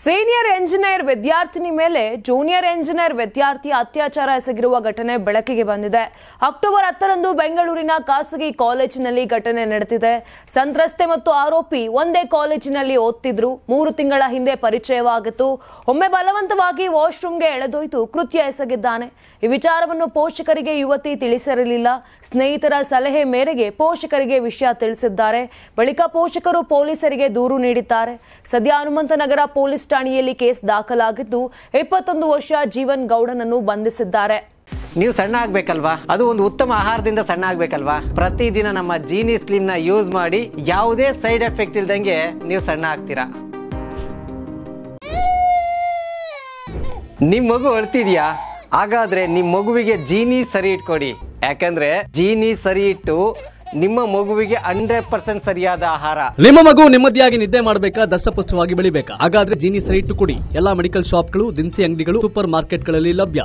Senior engineer ವಿದ್ಯಾರ್ಥಿನಿ ಮೇಲೆ junior engineer ವಿದ್ಯಾರ್ಥಿ ಅತ್ಯಾಚಾರ ಎಸಗಿರುವ ಘಟನೆ ಬೆಳಕಿಗೆ ಬಂದಿದೆ. ಅಕ್ಟೋಬರ್ 10ರಂದು ಬೆಂಗಳೂರಿನ ಖಾಸಗಿ ಕಾಲೇಜಿನಲ್ಲಿ ಘಟನೆ ನಡೆದಿದೆ. ಸಂತ್ರಸ್ತೆ ಮತ್ತು ಆರೋಪಿ ಒಂದೇ ಕಾಲೇಜಿನಲ್ಲಿ ಓದ್ತಿದ್ರು. 3 ತಿಂಗಳ ಹಿಂದೆ ಪರಿಚಯವಾಗಿತ್ತು. ಒಮ್ಮೆ ಬಲವಂತವಾಗಿ ವಾಶ್ರೂಮ್ಗೆ ಎಳೆದೊಯ್ದು ಕೃತ್ಯ ಎಸಗಿದ್ದಾನೆ. ಈ ವಿಚಾರವನ್ನು ಪೋಷಕರಿಗೆ ಯುವತಿ ತಿಳಿಸಿರಲಿಲ್ಲ. ಸ್ನೇಹಿತರ ಸಲಹೆ ಮೇರೆಗೆ ಪೋಷಕರಿಗೆ ವಿಷಯ ತಿಳಿಸಿದ್ದಾರೆ. ಬಳಿಕ ಪೋಷಕರು ಪೊಲೀಸರಿಗೆ ದೂರು ನೀಡಿದ್ದಾರೆ. ಸದ್ಯ ಹನುಮಂತನಗರ ಪೊಲೀಸ್ ಠಾಣೆಯಲ್ಲಿ ಕೇಸ್ ದಾಖಲಾಗಿದ್ದು 21 ವರ್ಷ ಜೀವನ್ ಗೌಡನನ್ನು ಬಂಧಿಸಿದ್ದಾರೆ. ನೀವು ಸಣ್ಣ ಆಗ್ಬೇಕಲ್ವಾ? ಅದು ಒಂದು ಉತ್ತಮ ಆಹಾರದಿಂದ ಸಣ್ಣ ಆಗ್ಬೇಕಲ್ವಾ? ಪ್ರತಿದಿನ ನಮ್ಮ ಜೀನಿ ಸ್ಲಿಮ್ ನ ಯೂಸ್ ಮಾಡಿ ಯಾವುದೇ ಸೈಡ್ ಎಫೆಕ್ಟ್ ಇಲ್ದಂಗೆ ನೀವು ಸಣ್ಣ ಆಗ್ತೀರಾ. ನಿಮ್ ಮಗು ಅಳ್ತಿದ್ಯಾ? ಹಾಗಾದ್ರೆ ನಿಮ್ ಮಗುವಿಗೆ ಜೀನಿ ಸರಿ ಇಟ್ಕೊಡಿ. ಯಾಕಂದ್ರೆ ಜೀನಿ ಸರಿ ಇಟ್ಟು ನಿಮ್ಮ ಮಗುವಿಗೆ 100% ಸರಿಯಾದ ಆಹಾರ. ನಿಮ್ಮ ಮಗು ನೆಮ್ಮದಿಯಾಗಿ ನಿದ್ದೆ ಮಾಡಬೇಕಾ, ದಷ್ಟಪುಷ್ಟವಾಗಿ ಬೆಳಿಬೇಕಾ? ಹಾಗಾದ್ರೆ ಜೀನಿ ಸರಿ ಇಟ್ಟು ಕೊಡಿ. ಎಲ್ಲಾ ಮೆಡಿಕಲ್ ಶಾಪ್ಗಳು, ದಿನಸಿ ಅಂಗಡಿಗಳು, ಸೂಪರ್ ಮಾರ್ಕೆಟ್ಗಳಲ್ಲಿ ಲಭ್ಯ.